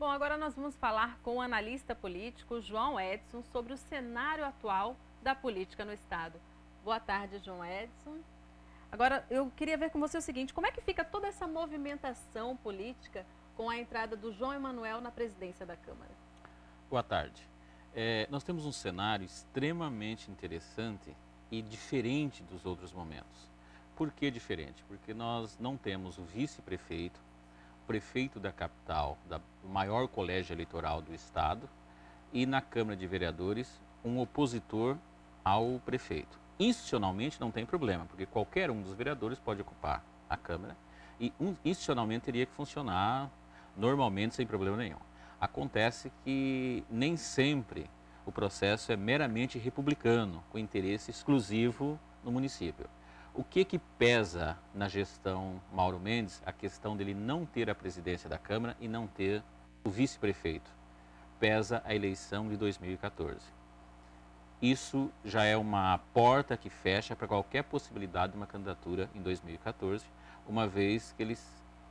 Bom, agora nós vamos falar com o analista político João Edson sobre o cenário atual da política no Estado. Boa tarde, João Edson. Agora, eu queria ver com você o seguinte, como é que fica toda essa movimentação política com a entrada do João Emanuel na presidência da Câmara? Boa tarde. Nós temos um cenário extremamente interessante e diferente dos outros momentos. Por que diferente? Porque nós não temos o vice-prefeito, o prefeito da capital, do maior colégio eleitoral do Estado, e na Câmara de Vereadores, um opositor ao prefeito. Institucionalmente não tem problema, porque qualquer um dos vereadores pode ocupar a Câmara e institucionalmente teria que funcionar normalmente sem problema nenhum. Acontece que nem sempre o processo é meramente republicano, com interesse exclusivo no município. O que pesa na gestão Mauro Mendes? A questão dele não ter a presidência da Câmara e não ter o vice-prefeito. Pesa a eleição de 2014. Isso já é uma porta que fecha para qualquer possibilidade de uma candidatura em 2014, uma vez que ele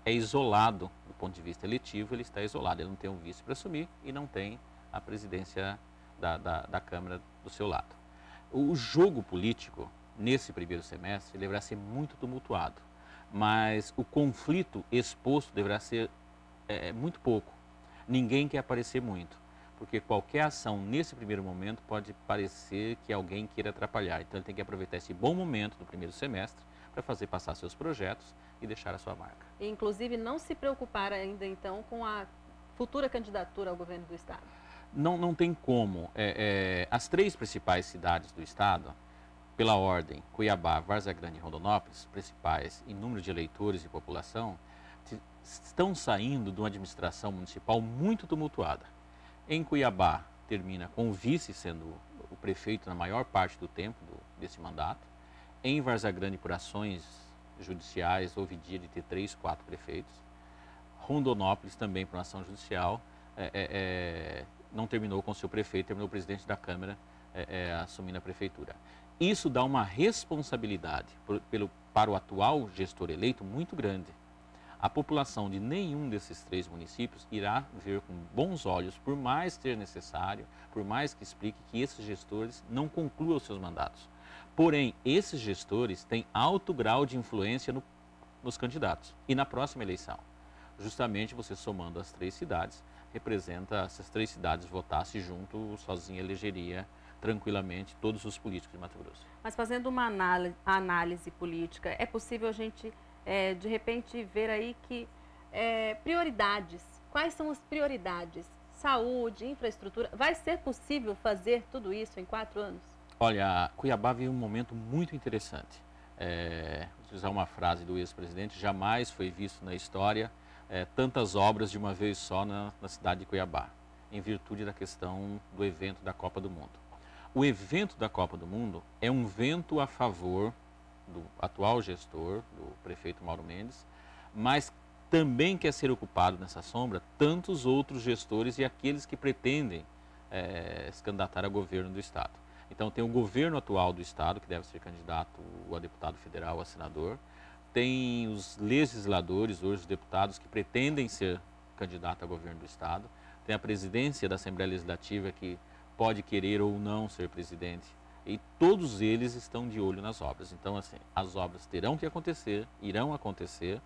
é isolado do ponto de vista eletivo, ele está isolado, ele não tem um vice para assumir e não tem a presidência da Câmara do seu lado. O jogo político, nesse primeiro semestre, deverá ser muito tumultuado, mas o conflito exposto deverá ser muito pouco. Ninguém quer aparecer muito, porque qualquer ação nesse primeiro momento pode parecer que alguém queira atrapalhar. Então ele tem que aproveitar esse bom momento do primeiro semestre para fazer passar seus projetos e deixar a sua marca. E, inclusive, não se preocupar ainda, então, com a futura candidatura ao governo do Estado? Não tem como. As três principais cidades do Estado, pela ordem, Cuiabá, Várzea Grande e Rondonópolis, principais em número de eleitores e população, estão saindo de uma administração municipal muito tumultuada. Em Cuiabá, termina com o vice sendo o prefeito na maior parte do tempo desse mandato. Em Várzea Grande, por ações judiciais, houve dia de ter 3, 4 prefeitos. Rondonópolis, também por uma ação judicial, não terminou com seu prefeito, terminou o presidente da Câmara assumindo a prefeitura. Isso dá uma responsabilidade para o atual gestor eleito muito grande. A população de nenhum desses 3 municípios irá ver com bons olhos, por mais ser necessário, por mais que explique que esses gestores não concluam os seus mandatos. Porém, esses gestores têm alto grau de influência nos candidatos e na próxima eleição. Justamente você somando as 3 cidades, representa, se as 3 cidades votassem junto, sozinha elegeria tranquilamente todos os políticos de Mato Grosso. Mas fazendo uma análise política, é possível a gente, de repente, ver aí que prioridades, quais são as prioridades? Saúde, infraestrutura, vai ser possível fazer tudo isso em 4 anos? Olha, Cuiabá vive um momento muito interessante. Vou utilizar uma frase do ex-presidente, jamais foi visto na história tantas obras de uma vez só na cidade de Cuiabá, em virtude da questão do evento da Copa do Mundo. O evento da Copa do Mundo é um vento a favor do atual gestor, do prefeito Mauro Mendes, mas também quer ser ocupado nessa sombra tantos outros gestores e aqueles que pretendem se candidatar a governo do Estado. Então tem o governo atual do Estado, que deve ser candidato a deputado federal, a senador, tem os legisladores, hoje os deputados, que pretendem ser candidato a governo do Estado, tem a presidência da Assembleia Legislativa, que pode querer ou não ser presidente, e todos eles estão de olho nas obras. Então, assim, as obras terão que acontecer, irão acontecer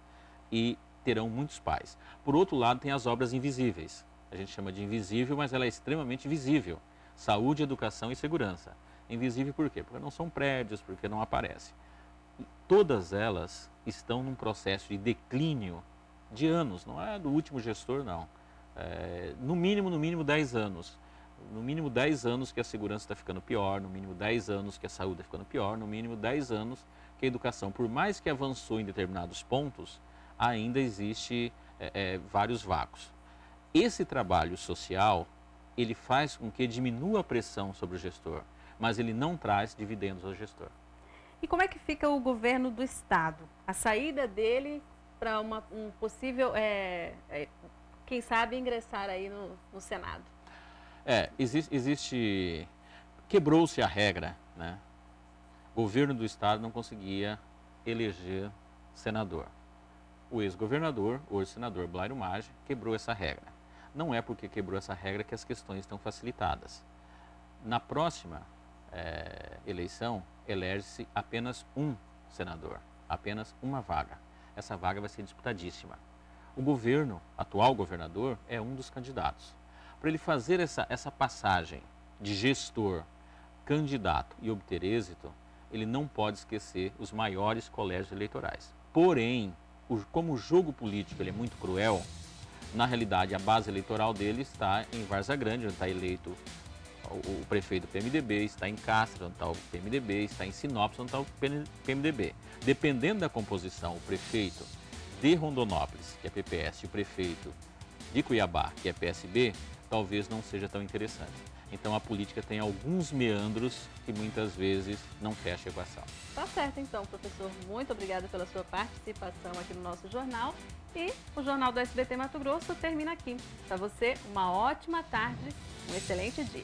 e terão muitos pais. Por outro lado, tem as obras invisíveis. A gente chama de invisível, mas ela é extremamente visível. Saúde, educação e segurança. Invisível por quê? Porque não são prédios, porque não aparece. E todas elas estão num processo de declínio de anos, não é do último gestor, não. No mínimo 10 anos. No mínimo 10 anos que a segurança está ficando pior, no mínimo 10 anos que a saúde está ficando pior, no mínimo 10 anos que a educação, por mais que avançou em determinados pontos, ainda existe vários vácuos. Esse trabalho social, ele faz com que diminua a pressão sobre o gestor, mas ele não traz dividendos ao gestor. E como é que fica o governo do Estado? A saída dele para um possível, quem sabe, ingressar aí no Senado? Quebrou-se a regra, né? O governo do Estado não conseguia eleger senador. O ex-governador, hoje senador Blairo Maggi, quebrou essa regra. não é porque quebrou essa regra que as questões estão facilitadas. Na próxima eleição, elege-se apenas um senador, apenas uma vaga. Essa vaga vai ser disputadíssima. O governo, atual governador, é um dos candidatos. Para ele fazer essa passagem de gestor, candidato e obter êxito, ele não pode esquecer os maiores colégios eleitorais. Porém, como o jogo político ele é muito cruel, na realidade a base eleitoral dele está em Várzea Grande, onde está eleito o prefeito do PMDB, está em Castro, onde está o PMDB, está em Sinop, onde está o PMDB. Dependendo da composição, o prefeito de Rondonópolis, que é PPS, e o prefeito de Cuiabá, que é PSB, talvez não seja tão interessante. Então a política tem alguns meandros que muitas vezes não fecha a equação. Tá certo então, professor. Muito obrigada pela sua participação aqui no nosso jornal. E o Jornal do SBT Mato Grosso termina aqui. Para você, uma ótima tarde, um excelente dia.